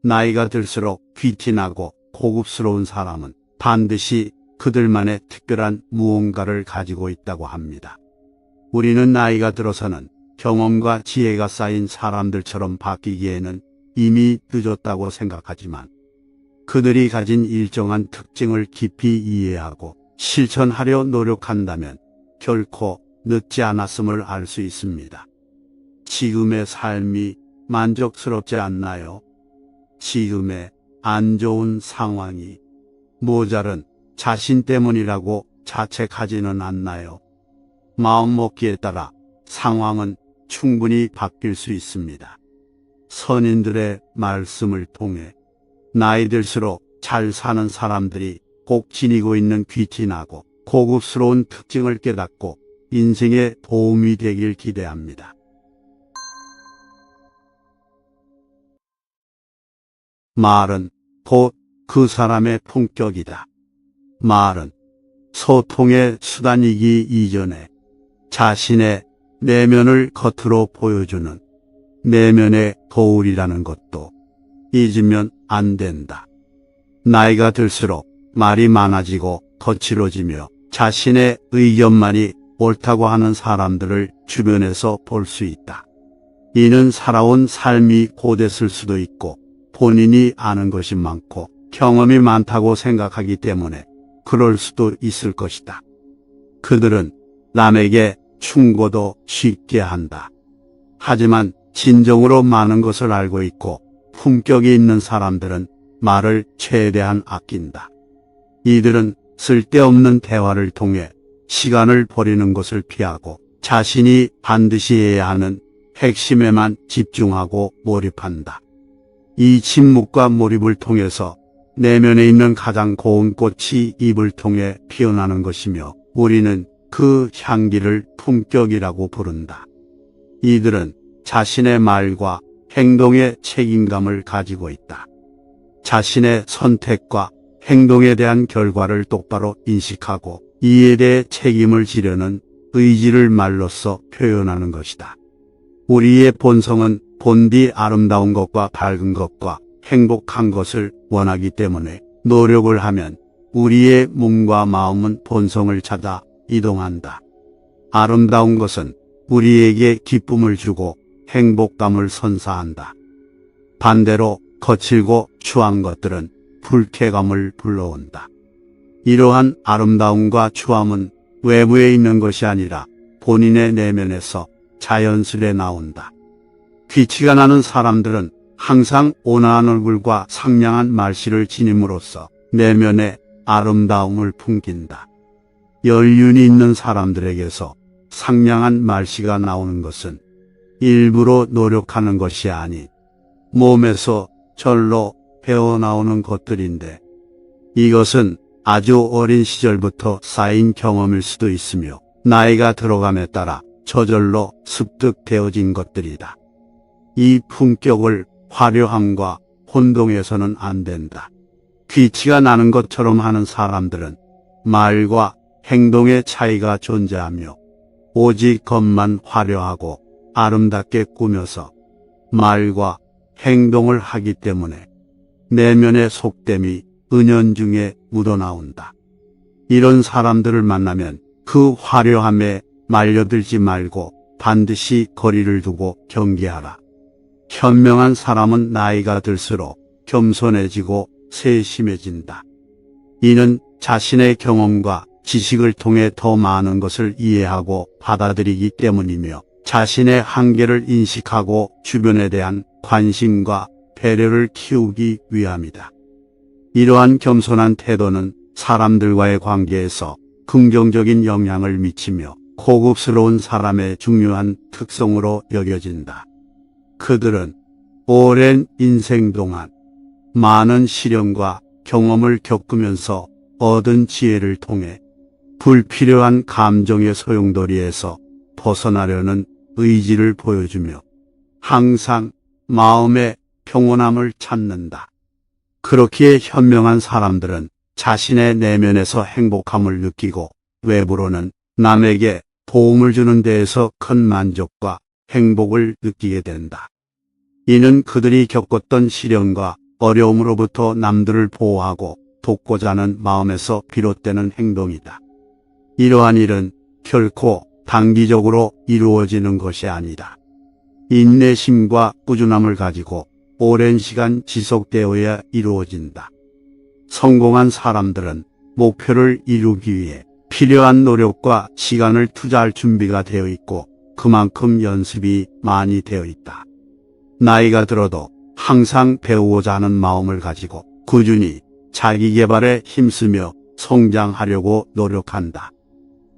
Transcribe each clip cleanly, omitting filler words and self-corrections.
나이가 들수록 귀티나고 고급스러운 사람은 반드시 그들만의 특별한 무언가를 가지고 있다고 합니다. 우리는 나이가 들어서는 경험과 지혜가 쌓인 사람들처럼 바뀌기에는 이미 늦었다고 생각하지만 그들이 가진 일정한 특징을 깊이 이해하고 실천하려 노력한다면 결코 늦지 않았음을 알 수 있습니다. 지금의 삶이 만족스럽지 않나요? 지금의 안 좋은 상황이 모자른 자신 때문이라고 자책하지는 않나요? 마음먹기에 따라 상황은 충분히 바뀔 수 있습니다. 선인들의 말씀을 통해 나이 들수록 잘 사는 사람들이 꼭 지니고 있는 귀티나고 고급스러운 특징을 깨닫고 인생에 도움이 되길 기대합니다. 말은 곧 그 사람의 품격이다. 말은 소통의 수단이기 이전에 자신의 내면을 겉으로 보여주는 내면의 거울이라는 것도 잊으면 안 된다. 나이가 들수록 말이 많아지고 거칠어지며 자신의 의견만이 옳다고 하는 사람들을 주변에서 볼 수 있다. 이는 살아온 삶이 고됐을 수도 있고 본인이 아는 것이 많고 경험이 많다고 생각하기 때문에 그럴 수도 있을 것이다. 그들은 남에게 충고도 쉽게 한다. 하지만 진정으로 많은 것을 알고 있고 품격이 있는 사람들은 말을 최대한 아낀다. 이들은 쓸데없는 대화를 통해 시간을 버리는 것을 피하고 자신이 반드시 해야 하는 핵심에만 집중하고 몰입한다. 이 침묵과 몰입을 통해서 내면에 있는 가장 고운 꽃이 입을 통해 피어나는 것이며 우리는 그 향기를 품격이라고 부른다. 이들은 자신의 말과 행동에 책임감을 가지고 있다. 자신의 선택과 행동에 대한 결과를 똑바로 인식하고 이에 대해 책임을 지려는 의지를 말로써 표현하는 것이다. 우리의 본성은 본디 아름다운 것과 밝은 것과 행복한 것을 원하기 때문에 노력을 하면 우리의 몸과 마음은 본성을 찾아 이동한다. 아름다운 것은 우리에게 기쁨을 주고 행복감을 선사한다. 반대로 거칠고 추한 것들은 불쾌감을 불러온다. 이러한 아름다움과 추함은 외부에 있는 것이 아니라 본인의 내면에서 자연스레 나온다. 귀티가 나는 사람들은 항상 온화한 얼굴과 상냥한 말씨를 지님으로써 내면에 아름다움을 풍긴다. 연륜이 있는 사람들에게서 상냥한 말씨가 나오는 것은 일부러 노력하는 것이 아닌 몸에서 절로 배어나오는 것들인데 이것은 아주 어린 시절부터 쌓인 경험일 수도 있으며 나이가 들어감에 따라 저절로 습득되어진 것들이다. 이 품격을 화려함과 혼동해서는 안 된다. 귀티가 나는 것처럼 하는 사람들은 말과 행동의 차이가 존재하며 오직 겉만 화려하고 아름답게 꾸며서 말과 행동을 하기 때문에 내면의 속됨이 은연중에 묻어나온다. 이런 사람들을 만나면 그 화려함에 말려들지 말고 반드시 거리를 두고 경계하라. 현명한 사람은 나이가 들수록 겸손해지고 세심해진다. 이는 자신의 경험과 지식을 통해 더 많은 것을 이해하고 받아들이기 때문이며 자신의 한계를 인식하고 주변에 대한 관심과 배려를 키우기 위함이다. 이러한 겸손한 태도는 사람들과의 관계에서 긍정적인 영향을 미치며 고급스러운 사람의 중요한 특성으로 여겨진다. 그들은 오랜 인생 동안 많은 시련과 경험을 겪으면서 얻은 지혜를 통해 불필요한 감정의 소용돌이에서 벗어나려는 의지를 보여주며 항상 마음의 평온함을 찾는다. 그렇기에 현명한 사람들은 자신의 내면에서 행복함을 느끼고 외부로는 남에게 도움을 주는 데에서 큰 만족과 행복을 느끼게 된다. 이는 그들이 겪었던 시련과 어려움으로부터 남들을 보호하고 돕고자 하는 마음에서 비롯되는 행동이다. 이러한 일은 결코 단기적으로 이루어지는 것이 아니다. 인내심과 꾸준함을 가지고 오랜 시간 지속되어야 이루어진다. 성공한 사람들은 목표를 이루기 위해 필요한 노력과 시간을 투자할 준비가 되어 있고 그만큼 연습이 많이 되어 있다. 나이가 들어도 항상 배우고자 하는 마음을 가지고 꾸준히 자기 개발에 힘쓰며 성장하려고 노력한다.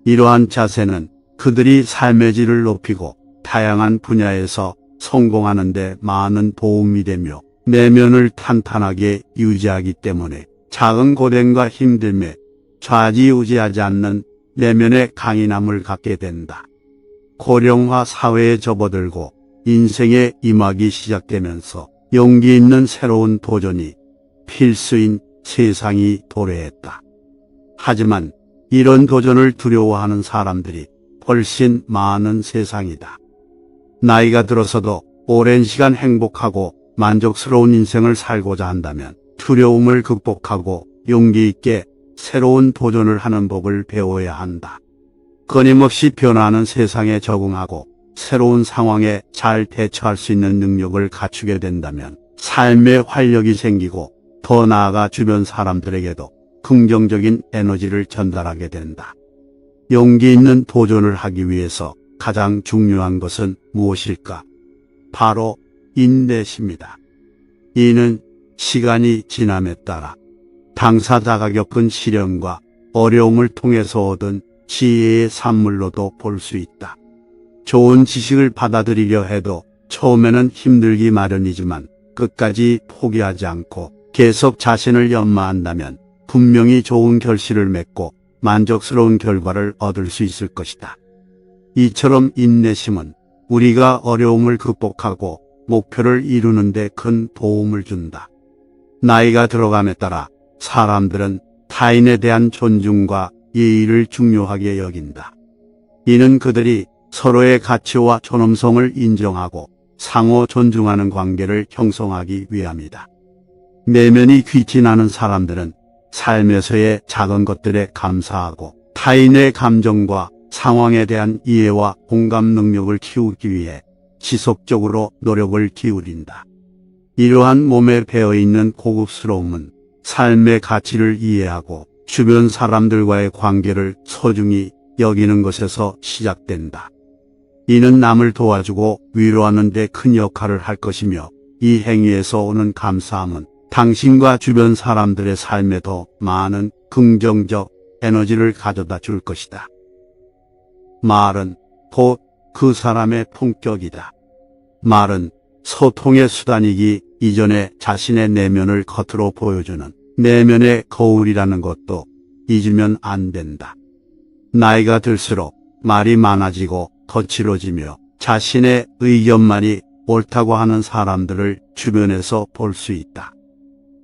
이러한 자세는 그들이 삶의 질을 높이고 다양한 분야에서 성공하는 데 많은 도움이 되며 내면을 탄탄하게 유지하기 때문에 작은 고된과 힘듦에 좌지우지하지 않는 내면의 강인함을 갖게 된다. 고령화 사회에 접어들고 인생의 임하기 시작되면서 용기 있는 새로운 도전이 필수인 세상이 도래했다. 하지만 이런 도전을 두려워하는 사람들이 훨씬 많은 세상이다. 나이가 들어서도 오랜 시간 행복하고 만족스러운 인생을 살고자 한다면 두려움을 극복하고 용기 있게 새로운 도전을 하는 법을 배워야 한다. 끊임없이 변화하는 세상에 적응하고 새로운 상황에 잘 대처할 수 있는 능력을 갖추게 된다면 삶의 활력이 생기고 더 나아가 주변 사람들에게도 긍정적인 에너지를 전달하게 된다. 용기 있는 도전을 하기 위해서 가장 중요한 것은 무엇일까? 바로 인내심이다. 이는 시간이 지남에 따라 당사자가 겪은 시련과 어려움을 통해서 얻은 지혜의 산물로도 볼 수 있다. 좋은 지식을 받아들이려 해도 처음에는 힘들기 마련이지만 끝까지 포기하지 않고 계속 자신을 연마한다면 분명히 좋은 결실을 맺고 만족스러운 결과를 얻을 수 있을 것이다. 이처럼 인내심은 우리가 어려움을 극복하고 목표를 이루는 데 큰 도움을 준다. 나이가 들어감에 따라 사람들은 타인에 대한 존중과 예의를 중요하게 여긴다. 이는 그들이 서로의 가치와 존엄성을 인정하고 상호 존중하는 관계를 형성하기 위함이다. 내면이 귀진하는 사람들은 삶에서의 작은 것들에 감사하고 타인의 감정과 상황에 대한 이해와 공감 능력을 키우기 위해 지속적으로 노력을 기울인다. 이러한 몸에 배어있는 고급스러움은 삶의 가치를 이해하고 주변 사람들과의 관계를 소중히 여기는 것에서 시작된다. 이는 남을 도와주고 위로하는 데 큰 역할을 할 것이며 이 행위에서 오는 감사함은 당신과 주변 사람들의 삶에 더 많은 긍정적 에너지를 가져다 줄 것이다. 말은 곧 그 사람의 품격이다. 말은 소통의 수단이기 이전에 자신의 내면을 겉으로 보여주는 내면의 거울이라는 것도 잊으면 안 된다. 나이가 들수록 말이 많아지고 거칠어지며 자신의 의견만이 옳다고 하는 사람들을 주변에서 볼 수 있다.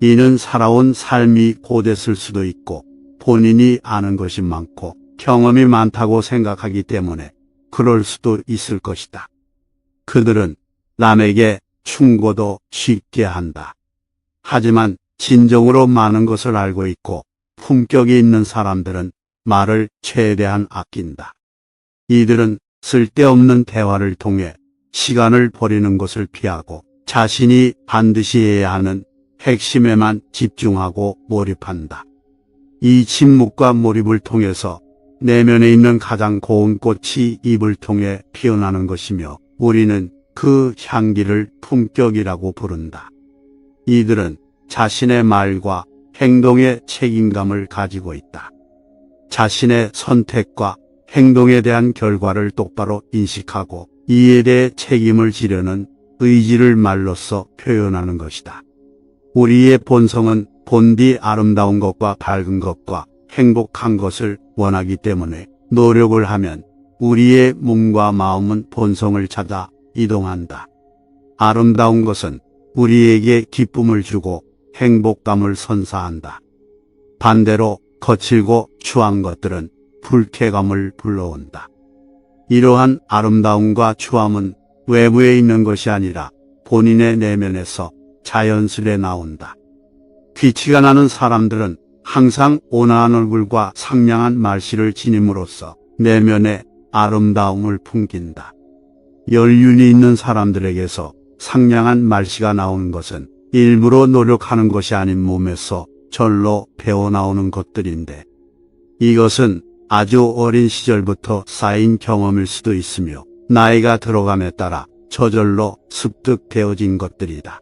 이는 살아온 삶이 고됐을 수도 있고 본인이 아는 것이 많고 경험이 많다고 생각하기 때문에 그럴 수도 있을 것이다. 그들은 남에게 충고도 쉽게 한다. 하지만 진정으로 많은 것을 알고 있고 품격이 있는 사람들은 말을 최대한 아낀다. 이들은 쓸데없는 대화를 통해 시간을 버리는 것을 피하고 자신이 반드시 해야 하는 핵심에만 집중하고 몰입한다. 이 침묵과 몰입을 통해서 내면에 있는 가장 고운 꽃이 입을 통해 피어나는 것이며 우리는 그 향기를 품격이라고 부른다. 이들은 자신의 말과 행동에 책임감을 가지고 있다. 자신의 선택과 행동에 대한 결과를 똑바로 인식하고 이에 대해 책임을 지려는 의지를 말로써 표현하는 것이다. 우리의 본성은 본디 아름다운 것과 밝은 것과 행복한 것을 원하기 때문에 노력을 하면 우리의 몸과 마음은 본성을 찾아 이동한다. 아름다운 것은 우리에게 기쁨을 주고 행복감을 선사한다. 반대로 거칠고 추한 것들은 불쾌감을 불러온다. 이러한 아름다움과 추함은 외부에 있는 것이 아니라 본인의 내면에서 자연스레 나온다. 귀치가 나는 사람들은 항상 온화한 얼굴과 상냥한 말씨를 지님으로써 내면에 아름다움을 풍긴다. 연륜이 있는 사람들에게서 상냥한 말씨가 나오는 것은 일부러 노력하는 것이 아닌 몸에서 절로 배어나오는 것들인데, 이것은 아주 어린 시절부터 쌓인 경험일 수도 있으며 나이가 들어감에 따라 저절로 습득되어진 것들이다.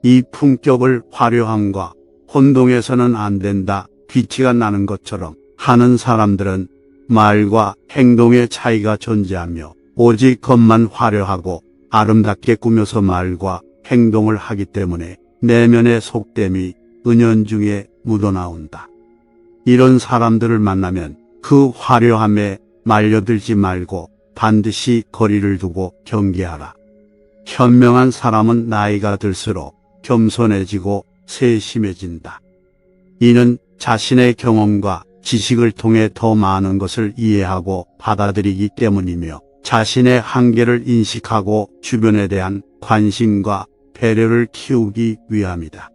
이 품격을 화려함과 혼동해서는 안 된다, 귀치가 나는 것처럼 하는 사람들은 말과 행동의 차이가 존재하며 오직 겉만 화려하고 아름답게 꾸며서 말과 행동을 하기 때문에 내면의 속됨이 은연중에 묻어나온다. 이런 사람들을 만나면 그 화려함에 말려들지 말고 반드시 거리를 두고 경계하라. 현명한 사람은 나이가 들수록 겸손해지고 세심해진다. 이는 자신의 경험과 지식을 통해 더 많은 것을 이해하고 받아들이기 때문이며 자신의 한계를 인식하고 주변에 대한 관심과 배려를 키우기 위함이다.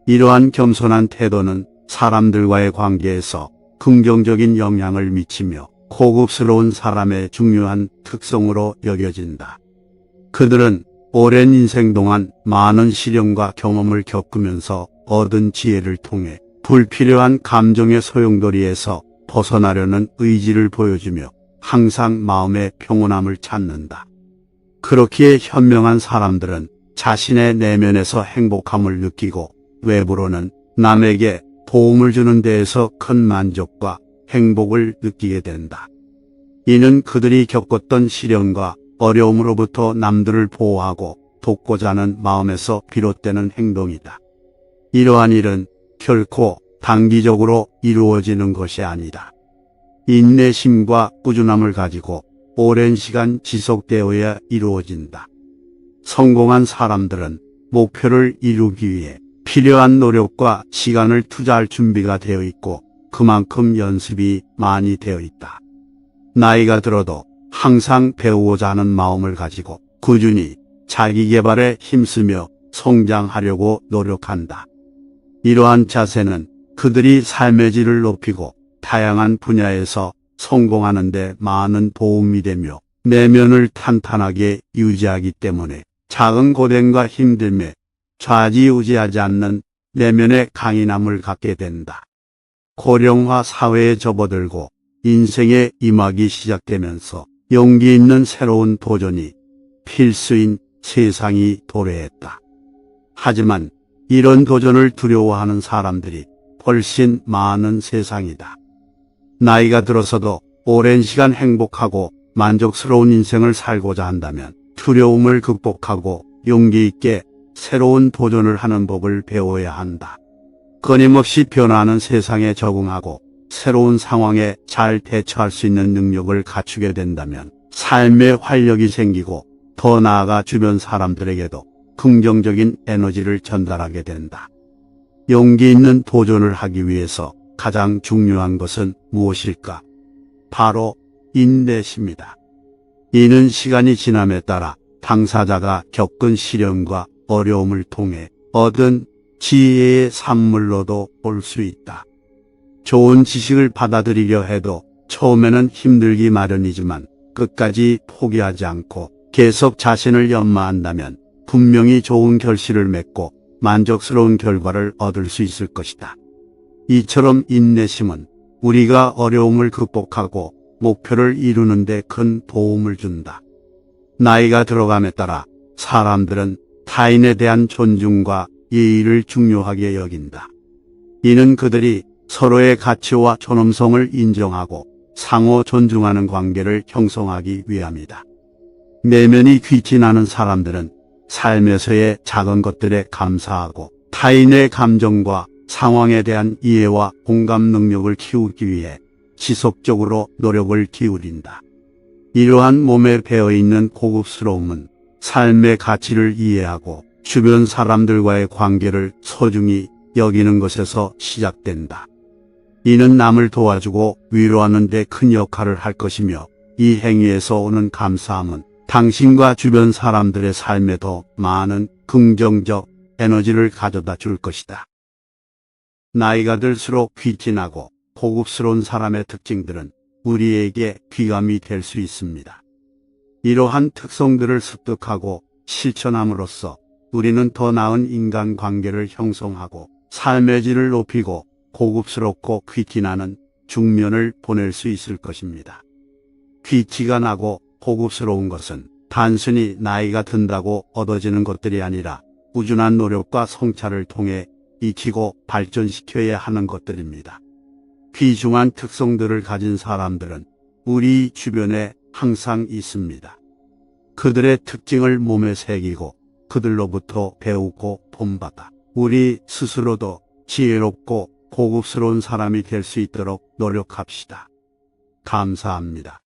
이러한 겸손한 태도는 사람들과의 관계에서 긍정적인 영향을 미치며 고급스러운 사람의 중요한 특성으로 여겨진다. 그들은 오랜 인생 동안 많은 시련과 경험을 겪으면서 얻은 지혜를 통해 불필요한 감정의 소용돌이에서 벗어나려는 의지를 보여주며 항상 마음의 평온함을 찾는다. 그렇기에 현명한 사람들은 자신의 내면에서 행복함을 느끼고 외부로는 남에게 도움을 주는 데에서 큰 만족과 행복을 느끼게 된다. 이는 그들이 겪었던 시련과 어려움으로부터 남들을 보호하고 돕고자 하는 마음에서 비롯되는 행동이다. 이러한 일은 결코 단기적으로 이루어지는 것이 아니다. 인내심과 꾸준함을 가지고 오랜 시간 지속되어야 이루어진다. 성공한 사람들은 목표를 이루기 위해 필요한 노력과 시간을 투자할 준비가 되어 있고 그만큼 연습이 많이 되어 있다. 나이가 들어도 항상 배우고자 하는 마음을 가지고 꾸준히 자기 개발에 힘쓰며 성장하려고 노력한다. 이러한 자세는 그들이 삶의 질을 높이고 다양한 분야에서 성공하는 데 많은 도움이 되며 내면을 탄탄하게 유지하기 때문에 작은 고된과 힘듦에 좌지우지하지 않는 내면의 강인함을 갖게 된다. 고령화 사회에 접어들고 인생의 임하기 시작되면서 용기 있는 새로운 도전이 필수인 세상이 도래했다. 하지만 이런 도전을 두려워하는 사람들이 훨씬 많은 세상이다. 나이가 들어서도 오랜 시간 행복하고 만족스러운 인생을 살고자 한다면 두려움을 극복하고 용기 있게 새로운 도전을 하는 법을 배워야 한다. 끊임없이 변화하는 세상에 적응하고 새로운 상황에 잘 대처할 수 있는 능력을 갖추게 된다면 삶의 활력이 생기고 더 나아가 주변 사람들에게도 긍정적인 에너지를 전달하게 된다. 용기 있는 도전을 하기 위해서 가장 중요한 것은 무엇일까? 바로 인내심이다. 이는 시간이 지남에 따라 당사자가 겪은 시련과 어려움을 통해 얻은 지혜의 산물로도 볼 수 있다. 좋은 지식을 받아들이려 해도 처음에는 힘들기 마련이지만 끝까지 포기하지 않고 계속 자신을 연마한다면 분명히 좋은 결실을 맺고 만족스러운 결과를 얻을 수 있을 것이다. 이처럼 인내심은 우리가 어려움을 극복하고 목표를 이루는 데 큰 도움을 준다. 나이가 들어감에 따라 사람들은 타인에 대한 존중과 예의를 중요하게 여긴다. 이는 그들이 서로의 가치와 존엄성을 인정하고 상호 존중하는 관계를 형성하기 위함이다. 내면이 귀진하는 사람들은 삶에서의 작은 것들에 감사하고 타인의 감정과 상황에 대한 이해와 공감 능력을 키우기 위해 지속적으로 노력을 기울인다. 이러한 몸에 배어있는 고급스러움은 삶의 가치를 이해하고 주변 사람들과의 관계를 소중히 여기는 것에서 시작된다. 이는 남을 도와주고 위로하는 데 큰 역할을 할 것이며 이 행위에서 오는 감사함은 당신과 주변 사람들의 삶에 더 많은 긍정적 에너지를 가져다 줄 것이다. 나이가 들수록 귀진하고 고급스러운 사람의 특징들은 우리에게 귀감이 될 수 있습니다. 이러한 특성들을 습득하고 실천함으로써 우리는 더 나은 인간관계를 형성하고 삶의 질을 높이고 고급스럽고 귀티나는 중년을 보낼 수 있을 것입니다. 귀티가 나고 고급스러운 것은 단순히 나이가 든다고 얻어지는 것들이 아니라 꾸준한 노력과 성찰을 통해 익히고 발전시켜야 하는 것들입니다. 귀중한 특성들을 가진 사람들은 우리 주변에 항상 있습니다. 그들의 특징을 몸에 새기고 그들로부터 배우고 본받아 우리 스스로도 지혜롭고 고급스러운 사람이 될 수 있도록 노력합시다. 감사합니다.